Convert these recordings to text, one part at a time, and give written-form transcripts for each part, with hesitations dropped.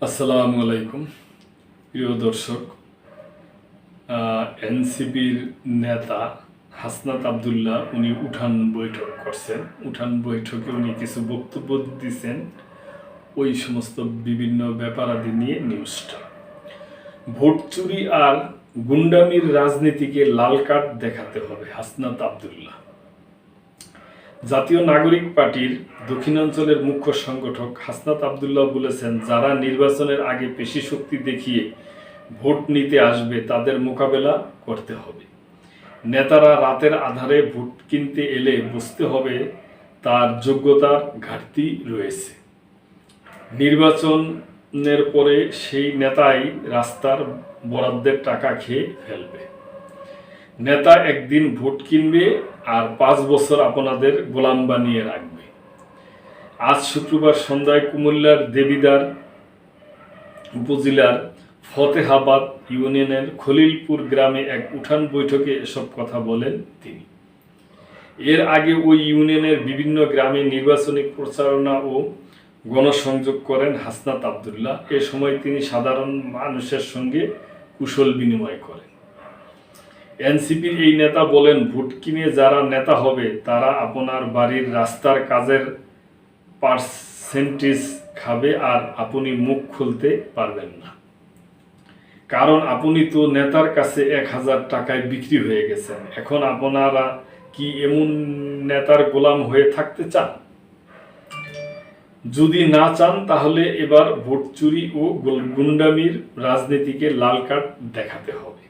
আসসালামু আলাইকুম প্রিয় দর্শক। এনসিপির নেতা হাসনাত আবদুল্লাহ উনি উঠান বৈঠক করছেন। উঠান বৈঠকে উনি কিছু বক্তব্য দিচ্ছেন, ওই সমস্ত বিভিন্ন ব্যাপারাদি নিয়ে নিউজটা। ভোট চুরি আর গুন্ডামির রাজনীতিকে লাল কার্ড দেখাতে হবে হাসনাত আবদুল্লাহ। জাতীয় নাগরিক পার্টির দক্ষিণাঞ্চলের মুখ্য সংগঠক হাসনাত আবদুল্লাহ বলেছেন, যারা নির্বাচনের আগে পেশি শক্তি দেখিয়ে ভোট নিতে আসবে তাদের মোকাবেলা করতে হবে। নেতারা রাতের আধারে ভোট কিনতে এলে বুঝতে হবে তার যোগ্যতার ঘাটতি রয়েছে। নির্বাচনের পরে সেই নেতাই রাস্তার বরাদ্দের টাকা খেয়ে ফেলবে। নেতা একদিন ভোট কিনবে আর 5 বছর আপনাদের গোলাম বানিয়ে রাখবে। আজ শুক্রবার সন্ধ্যায় কুমিল্লার দেবিদ্বার উপজেলার ফতেহাবাদ ইউনিয়নের খলিলপুর গ্রামে এক উঠান বৈঠকে এসব কথা বলেন তিনি। এর আগে ওই ইউনিয়নের বিভিন্ন গ্রামে নির্বাচনী প্রচারণা ও গণসংযোগ করেন হাসনাত আবদুল্লাহ। এ সময় তিনি সাধারণ মানুষের সঙ্গে কুশল বিনিময় করেন। এনসিপির এই নেতা বলেন, ভোট কিনে যারা নেতা হবে তারা আপনার বাড়ির রাস্তার কাজের পার্সেন্টেজ খাবে আর আপনি মুখ খুলতে পারবেন না, কারণ আপনি তো নেতার কাছে 1000 টাকায় বিক্রি হয়ে গেছেন। এখন আপনারা কি এমন নেতার গোলাম হয়ে থাকতে চান? যদি না চান তাহলে এবার ভোট চুরি ও গুন্ডামির রাজনীতিকে লাল কার্ড দেখাতে হবে।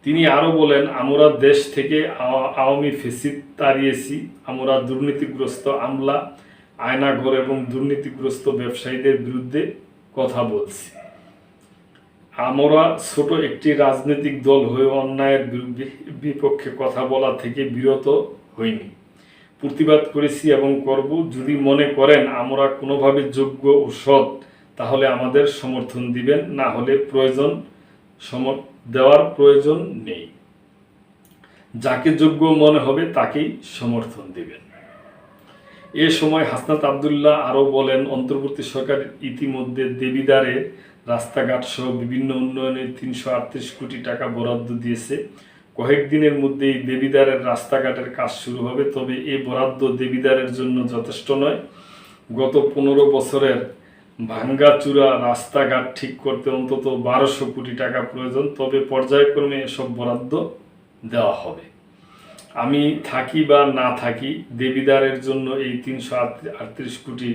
তিনি আরও বলেন, আমরা দেশ থেকে আওয়ামী ফেসিদ তাড়িয়েছি। আমরা দুর্নীতিগ্রস্ত আমলা, আয়নাঘর এবং দুর্নীতিগ্রস্ত ব্যবসায়ীদের বিরুদ্ধে কথা বলছি। আমরা ছোট একটি রাজনৈতিক দল হয়ে অন্যায়ের বিপক্ষে কথা বলা থেকে বিরত হইনি, প্রতিবাদ করেছি এবং করব। যদি মনে করেন আমরা কোনোভাবে যোগ্য ও সৎ, তাহলে আমাদের সমর্থন দিবেন, না হলে দেওয়ার প্রয়োজন নেই। যাকে যোগ্য মনে হবে তাকেই সমর্থন দিবেন। এ সময় হাসনাত আবদুল্লাহ আরও বলেন, অন্তর্বর্তী সরকার ইতিমধ্যে দেবিদ্বারে রাস্তাঘাট সহ বিভিন্ন উন্নয়নে 338 কোটি টাকা বরাদ্দ দিয়েছে। কয়েকদিনের মধ্যেই দেবিদ্বারের রাস্তাঘাটের কাজ শুরু হবে। তবে এ বরাদ্দ দেবিদ্বারের জন্য যথেষ্ট নয়। গত 15 বছরের ভাঙ্গাচুরা রাস্তাঘাট ঠিক করতে অন্তত 1200 কোটি টাকা প্রয়োজন। তবে পর্যায়ক্রমে এসব বরাদ্দ দেওয়া হবে। আমি থাকি বা না থাকি, দেবিদ্বারের জন্য এই 338 কোটি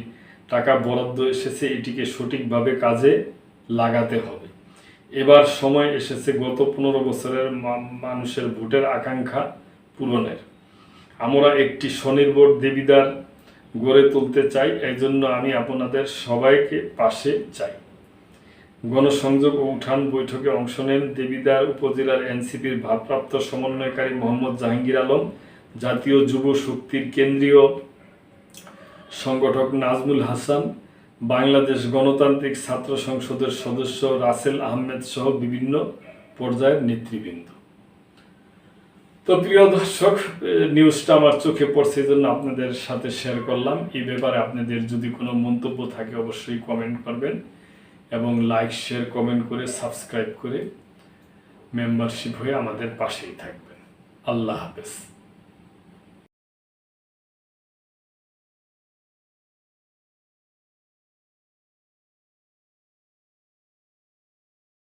টাকা বরাদ্দ এসেছে, এটিকে সঠিকভাবে কাজে লাগাতে হবে। এবার সময় এসেছে গত 15 বছরের মানুষের ভোটের আকাঙ্ক্ষা পূরণের। আমরা একটি স্বনির্ভর দেবিদ্বার গড়ে তুলতে চাই, এই জন্য আমি আপনাদের সবাইকে পাশে চাই। গণসংযোগ ও উঠান বৈঠকে অংশ নেন দেবিদ্বার উপজেলার এনসিপির ভারপ্রাপ্ত সমন্বয়কারী মোহাম্মদ জাহাঙ্গীর আলম, জাতীয় যুব শক্তির কেন্দ্রীয় সংগঠক নাজমুল হাসান, বাংলাদেশ গণতান্ত্রিক ছাত্র সংসদের সদস্য রাসেল আহমেদ সহ বিভিন্ন পর্যায়ের নেতৃবৃন্দ। তো প্রিয় দর্শক, নিউজটা আমার চোখে পড়ছে, এই জন্য আপনাদের সাথে শেয়ার করলাম। এই ব্যাপারে আপনাদের যদি কোনো মন্তব্য থাকে অবশ্যই কমেন্ট করবেন এবং লাইক, শেয়ার, কমেন্ট করে সাবস্ক্রাইব করে মেম্বারশিপ হয়ে আমাদের পাশেই থাকবেন। আল্লাহ হাফেজ।